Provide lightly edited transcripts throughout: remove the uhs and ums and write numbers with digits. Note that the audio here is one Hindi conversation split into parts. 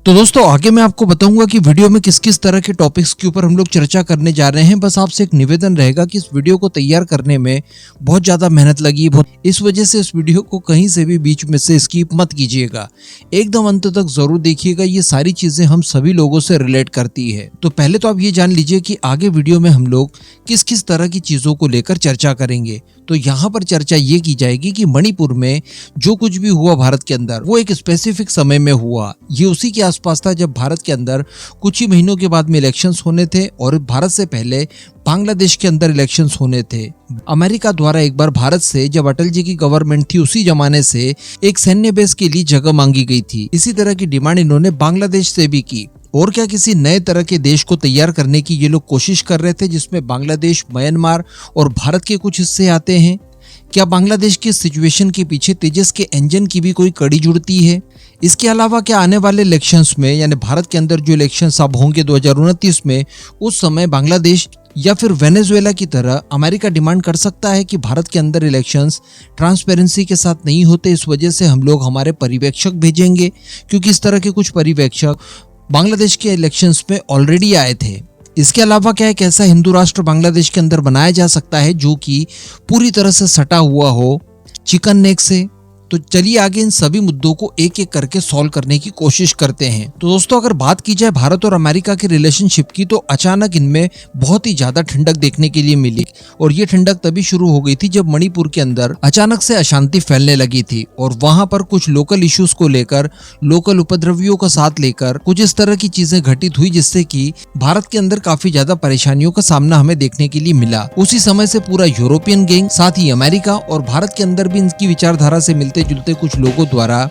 तो दोस्तों आगे मैं आपको बताऊंगा कि वीडियो में किस किस तरह के टॉपिक्स के ऊपर हम लोग चर्चा करने जा रहे हैं। बस आपसे एक निवेदन रहेगा कि इस वीडियो को तैयार करने में बहुत ज्यादा मेहनत लगी, इस वजह से इस वीडियो को कहीं से भी बीच में से स्किप मत कीजिएगा, एकदम अंत तक जरूर देखिएगा। ये सारी चीजें हम सभी लोगों से रिलेट करती है। तो पहले तो आप ये जान लीजिए कि आगे वीडियो में हम लोग किस किस तरह की चीजों को लेकर चर्चा करेंगे। तो यहाँ पर चर्चा ये की जाएगी कि मणिपुर में जो कुछ भी हुआ भारत के अंदर वो एक स्पेसिफिक समय में हुआ। ये उसी के आसपास था जब भारत के अंदर कुछ ही महीनों के बाद में इलेक्शंस होने थे और भारत से पहले बांग्लादेश के अंदर इलेक्शंस होने थे। अमेरिका द्वारा एक बार भारत से जब अटल जी की गवर्नमेंट थी उसी जमाने से एक सैन्य बेस के लिए जगह मांगी गई थी। इसी तरह की डिमांड इन्होंने बांग्लादेश से भी की। और क्या किसी नए तरह के देश को तैयार करने की ये लोग कोशिश कर रहे थे जिसमें बांग्लादेश, म्यांमार और भारत के कुछ हिस्से आते हैं? क्या बांग्लादेश की सिचुएशन के पीछे तेजस के इंजन की भी कोई कड़ी जुड़ती है? इसके अलावा क्या आने वाले इलेक्शंस में यानी भारत के अंदर जो इलेक्शंस अब होंगे 2029 में, उस समय बांग्लादेश या फिर वेनेजुएला की तरह अमेरिका डिमांड कर सकता है कि भारत के अंदर इलेक्शंस ट्रांसपेरेंसी के साथ नहीं होते, इस वजह से हम लोग हमारे पर्यवेक्षक भेजेंगे? क्योंकि इस तरह के कुछ पर्यवेक्षक बांग्लादेश के इलेक्शंस में ऑलरेडी आए थे। इसके अलावा क्या एक ऐसा हिंदू राष्ट्र बांग्लादेश के अंदर बनाया जा सकता है जो कि पूरी तरह से सटा हुआ हो चिकन नेक से? तो चलिए आगे इन सभी मुद्दों को एक एक करके सॉल्व करने की कोशिश करते हैं। तो दोस्तों अगर बात की जाए भारत और अमेरिका के रिलेशनशिप की, तो अचानक इनमें बहुत ही ज्यादा ठंडक देखने के लिए मिली। और ये ठंडक तभी शुरू हो गई थी जब मणिपुर के अंदर अचानक से अशांति फैलने लगी थी और वहां पर कुछ लोकल इश्यूज को लेकर, लोकल उपद्रवियों का साथ लेकर कुछ इस तरह की चीजें घटित हुई जिससे कि भारत के अंदर काफी ज्यादा परेशानियों का सामना हमें देखने के लिए मिला। उसी समय से पूरा यूरोपियन गैंग, साथ ही अमेरिका और भारत के अंदर भी इनकी विचारधारा से मिलते जुलते कुछ लोगों द्वारा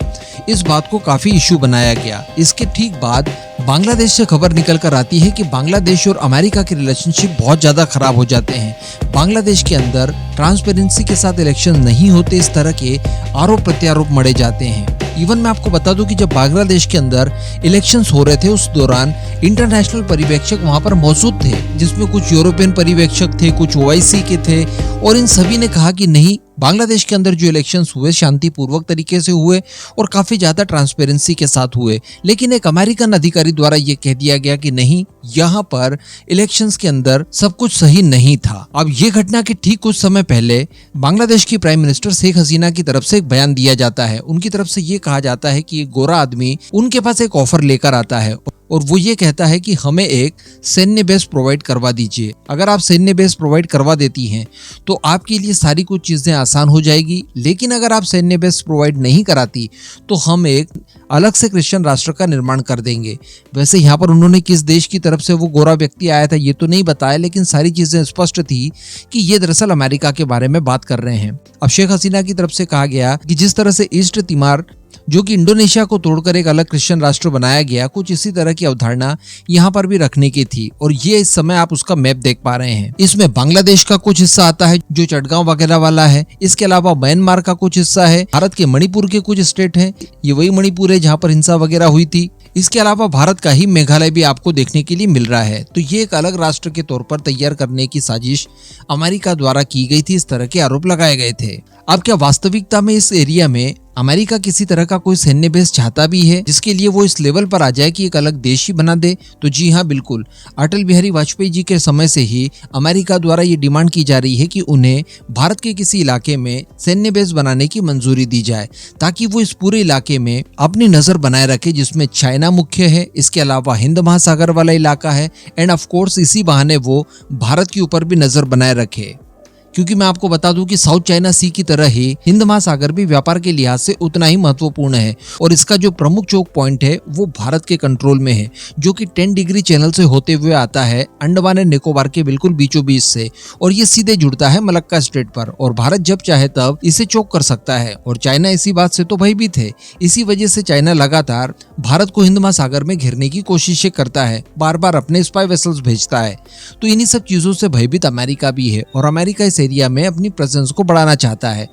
इस बात को काफी इशू बनाया गया। इसके ठीक बाद बांग्लादेश से खबर निकल कर आती है कि बांग्लादेश और अमेरिका के रिलेशनशिप बहुत ज्यादा खराब हो जाते हैं। बांग्लादेश के अंदर ट्रांसपेरेंसी के साथ इलेक्शन नहीं होते, इस तरह के आरोप प्रत्यारोप मढ़े जाते हैं। इवन मैं आपको बता दूं कि जब बांग्लादेश के अंदर इलेक्शंस हो रहे थे उस दौरान इंटरनेशनल पर्यवेक्षक वहां पर मौजूद थे, जिसमें कुछ यूरोपियन पर्यवेक्षक थे, कुछ ओआईसी के थे, और इन सभी ने कहा कि नहीं, बांग्लादेश के अंदर जो इलेक्शंस हुए शांतिपूर्वक तरीके से हुए और काफी ज्यादा ट्रांसपेरेंसी के साथ हुए। लेकिन एक अमेरिकन अधिकारी द्वारा यह कह दिया गया कि नहीं, यहाँ पर इलेक्शंस के अंदर सब कुछ सही नहीं था। अब ये घटना के ठीक कुछ समय पहले बांग्लादेश की प्राइम मिनिस्टर शेख हसीना की तरफ से एक बयान दिया जाता है। उनकी तरफ से ये कहा जाता है कि एक गोरा आदमी उनके पास एक ऑफर लेकर आता है और वो ये कहता है कि हमें एक सैन्य बेस प्रोवाइड करवा दीजिए। अगर आप सैन्य बेस प्रोवाइड करवा देती हैं तो आपके लिए सारी कुछ चीजें आसान हो जाएगी, लेकिन अगर आप सैन्य बेस प्रोवाइड नहीं कराती तो हम एक अलग से क्रिश्चियन राष्ट्र का निर्माण कर देंगे। वैसे यहाँ पर उन्होंने किस देश की तरफ से वो गोरा व्यक्ति आया था ये तो नहीं बताया, लेकिन सारी चीजें स्पष्ट थी कि ये दरअसल अमेरिका के बारे में बात कर रहे हैं। अब शेख हसीना की तरफ से कहा गया कि जिस तरह से ईस्ट तिमोर जो कि इंडोनेशिया को तोड़कर एक अलग क्रिश्चियन राष्ट्र बनाया गया, कुछ इसी तरह की अवधारणा यहाँ पर भी रखने की थी। और ये इस समय आप उसका मैप देख पा रहे हैं। इसमें बांग्लादेश का कुछ हिस्सा आता है जो चटगांव वगैरह वाला है। इसके अलावा म्यांमार का कुछ हिस्सा है। भारत के मणिपुर के कुछ स्टेट हैं, ये वही मणिपुर है जहाँ पर हिंसा वगैरह हुई थी। इसके अलावा भारत का ही मेघालय भी आपको देखने के लिए मिल रहा है। तो ये एक अलग राष्ट्र के तौर पर तैयार करने की साजिश अमेरिका द्वारा की गई थी, इस तरह के आरोप लगाए गए थे। अब क्या वास्तविकता में इस एरिया में अमेरिका किसी तरह का कोई सैन्य बेस चाहता भी है जिसके लिए वो इस लेवल पर आ जाए कि एक अलग देश ही बना दे? तो जी हाँ, बिल्कुल। अटल बिहारी वाजपेयी जी के समय से ही अमेरिका द्वारा ये डिमांड की जा रही है कि उन्हें भारत के किसी इलाके में सैन्य बेस बनाने की मंजूरी दी जाए ताकि वो इस पूरे इलाके में अपनी नजर बनाए रखे, जिसमें चाइना मुख्य है, इसके अलावा हिंद महासागर वाला इलाका है, एंड ऑफ कोर्स इसी बहाने वो भारत के ऊपर भी नजर बनाए रखे। क्योंकि मैं आपको बता दूं कि साउथ चाइना सी की तरह ही हिंद महासागर भी व्यापार के लिहाज से उतना ही महत्वपूर्ण है और इसका जो प्रमुख चौक पॉइंट है वो भारत के कंट्रोल में है, जो कि 10 डिग्री चैनल से होते हुए आता है अंडमान एंड निकोबार के बिल्कुल बीचों बीच से, और ये सीधे जुड़ता है मलक्का स्ट्रेट पर। और भारत जब चाहे तब इसे चौक कर सकता है और चाइना इसी बात से तो भयभीत है। इसी वजह से चाइना लगातार भारत को हिंद महासागर में घेरने की कोशिशें करता है, बार बार अपने स्पाई वेसल्स भेजता है। तो इन्हीं सब चीजों से भयभीत अमेरिका भी है और अमेरिका इस एरिया में अपनी प्रेजेंस को बढ़ाना चाहता है।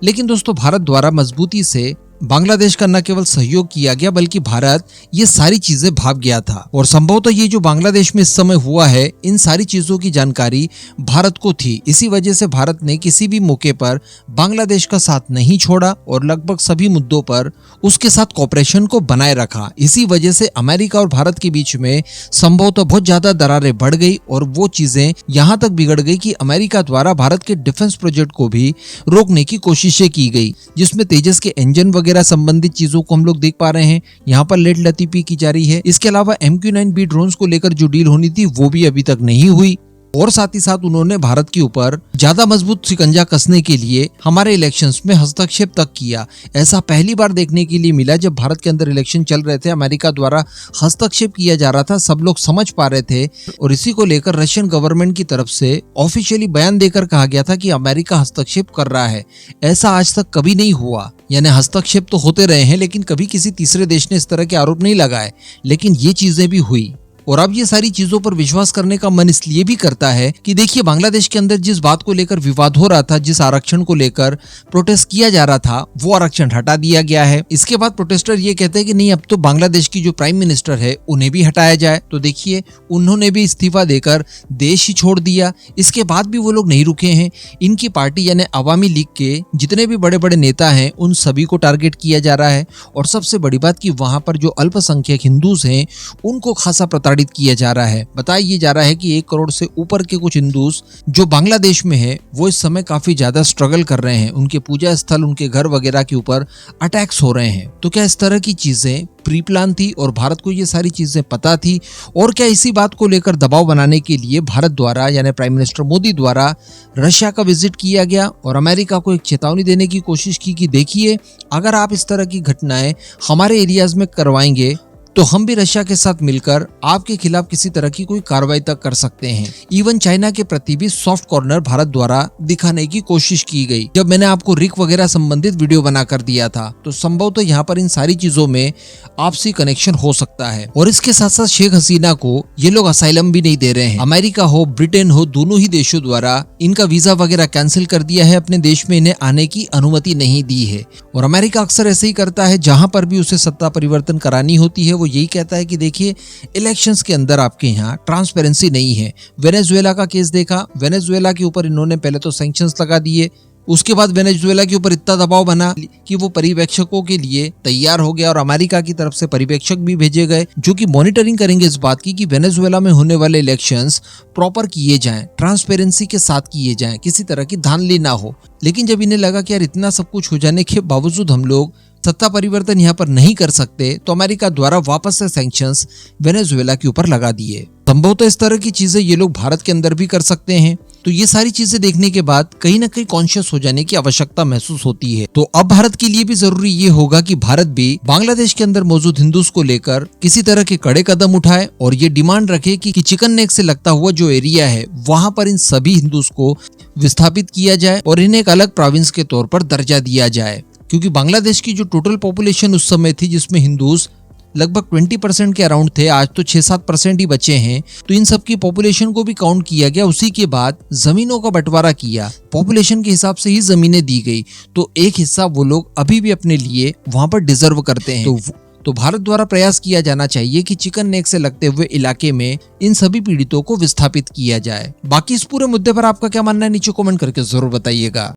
लेकिन दोस्तों भारत द्वारा मजबूती से बांग्लादेश का न केवल सहयोग किया गया बल्कि भारत ये सारी चीजें भाप गया था। और संभवतः ये जो बांग्लादेश में इस समय हुआ है, इन सारी चीजों की जानकारी भारत को थी। इसी वजह से भारत ने किसी भी मौके पर बांग्लादेश का साथ नहीं छोड़ा और लगभग सभी मुद्दों पर उसके साथ कोऑपरेशन को बनाए रखा। इसी वजह से अमेरिका और भारत के बीच में संभवतः बहुत ज्यादा दरारें बढ़ गई और वो चीजें यहाँ तक बिगड़ गई कि अमेरिका द्वारा भारत के डिफेंस प्रोजेक्ट को भी रोकने की कोशिशें की गई, जिसमें तेजस के इंजन वगैरह संबंधित चीजों को हम लोग देख पा रहे हैं। यहाँ पर लेट लतीफी की जा रही है। इसके अलावा MQ-9B ड्रोन्स को लेकर जो डील होनी थी वो भी अभी तक नहीं हुई और साथ ही साथ उन्होंने भारत के ऊपर ज्यादा मजबूत शिकंजा कसने के लिए हमारे इलेक्शंस में हस्तक्षेप तक किया। ऐसा पहली बार देखने के लिए मिला जब भारत के अंदर इलेक्शन चल रहे थे, अमेरिका द्वारा हस्तक्षेप किया जा रहा था, सब लोग समझ पा रहे थे और इसी को लेकर रशियन गवर्नमेंट की तरफ से ऑफिशियली बयान देकर कहा गया था कि अमेरिका हस्तक्षेप कर रहा है। ऐसा आज तक कभी नहीं हुआ, यानी हस्तक्षेप तो होते रहे हैं लेकिन कभी किसी तीसरे देश ने इस तरह के आरोप नहीं लगाए, लेकिन ये चीजें भी हुई। और अब ये सारी चीजों पर विश्वास करने का मन इसलिए भी करता है कि देखिए बांग्लादेश के अंदर जिस बात को लेकर विवाद हो रहा था, जिस आरक्षण को लेकर प्रोटेस्ट किया जा रहा था, वो आरक्षण हटा दिया गया है। इसके बाद प्रोटेस्टर ये कहते हैं कि नहीं, अब तो बांग्लादेश की जो प्राइम मिनिस्टर है उन्हें भी हटाया जाए। तो देखिए उन्होंने भी इस्तीफा देकर देश ही छोड़ दिया। इसके बाद भी वो लोग नहीं रुके हैं। इनकी पार्टी यानी अवामी लीग के जितने भी बड़े बड़े नेता हैं उन सभी को टारगेट किया जा रहा है और सबसे बड़ी बात कि वहां पर जो अल्पसंख्यक हिंदूज हैं उनको खासा किया जा रहा है। बताया जा रहा है कि 1 करोड़ से ऊपर के कुछ हिंदूस जो बांग्लादेश में है वो इस समय काफी ज्यादा स्ट्रगल कर रहे हैं। उनके पूजा स्थल, उनके घर वगैरह के ऊपर अटैक्स हो रहे हैं। तो क्या इस तरह की चीजें प्री प्लान थी और भारत को ये सारी चीजें पता थी? और क्या इसी बात को लेकर दबाव बनाने के लिए भारत द्वारा यानी प्राइम मिनिस्टर मोदी द्वारा रशिया का विजिट किया गया और अमेरिका को एक चेतावनी देने की कोशिश की कि देखिए अगर आप इस तरह की घटनाएं हमारे एरियाज में करवाएंगे तो हम भी रशिया के साथ मिलकर आपके खिलाफ किसी तरह की कोई कार्रवाई तक कर सकते हैं। इवन चाइना के प्रति भी सॉफ्ट कॉर्नर भारत द्वारा दिखाने की कोशिश की गई। जब मैंने आपको रिक वगैरह संबंधित वीडियो बनाकर दिया था तो संभवतः यहाँ पर इन सारी चीजों में आपसी कनेक्शन हो सकता है। और इसके साथ साथ शेख हसीना को ये लोग असाइलम भी नहीं दे रहे हैं। अमेरिका हो, ब्रिटेन हो, दोनों ही देशों द्वारा इनका वीजा वगैरह कैंसिल कर दिया है, अपने देश में इन्हें आने की अनुमति नहीं दी है। और अमेरिका अक्सर ऐसे ही करता है, जहां पर भी उसे सत्ता परिवर्तन करानी होती है वो यही कहता है कि देखिए इलेक्शंस के अंदर आपके यहाँ ट्रांसपेरेंसी नहीं है। वेनेजुएला का केस देखा, वेनेजुएला के ऊपर इन्होंने पहले तो सैंक्शंस लगा दिए, उसके बाद वेनेजुएला के ऊपर इतना दबाव बना कि वो पर्यवेक्षकों के लिए तैयार हो गया और अमेरिका की तरफ से पर्यवेक्षक भी भेजे गए जो कि मॉनिटरिंग करेंगे इस बात की कि वेनेजुएला में होने वाले इलेक्शंस प्रॉपर किए जाएं, ट्रांसपेरेंसी के साथ किए जाएं, किसी तरह की धांधली ना हो। लेकिन जब इन्हें लगा कि यार इतना सब कुछ हो जाने के बावजूद हम लोग सत्ता परिवर्तन यहाँ पर नहीं कर सकते, तो अमेरिका द्वारा वापस से सैंक्शंस वेनेजुएला के ऊपर लगा दिए। संभवतः इस तरह की चीजें ये लोग भारत के अंदर भी कर सकते हैं। तो ये सारी चीजें देखने के बाद कहीं ना कहीं कॉन्शियस हो जाने की आवश्यकता महसूस होती है। तो अब भारत के लिए भी जरूरी ये होगा कि भारत भी बांग्लादेश के अंदर मौजूद हिंदूज को लेकर किसी तरह के कड़े कदम उठाए और ये डिमांड रखे कि चिकन नेक से लगता हुआ जो एरिया है वहां पर इन सभी हिंदूज को विस्थापित किया जाए और इन्हें एक अलग प्रोविंस के तौर पर दर्जा दिया जाए। क्योंकि बांग्लादेश की जो टोटल पॉपुलेशन उस समय थी जिसमें हिंदूज लगभग 20% के अराउंड थे, आज तो 6-7% ही बचे हैं। तो इन सब की पॉपुलेशन को भी काउंट किया गया। उसी के बाद जमीनों का बंटवारा किया, पॉपुलेशन के हिसाब से ही जमीनें दी गई। तो एक हिस्सा वो लोग अभी भी अपने लिए वहां पर डिजर्व करते हैं। तो भारत द्वारा प्रयास किया जाना चाहिए कि चिकन नेक से लगते हुए इलाके में इन सभी पीड़ितों को विस्थापित किया जाए। बाकी इस पूरे मुद्दे पर आपका क्या मानना है नीचे कमेंट करके जरूर बताइएगा।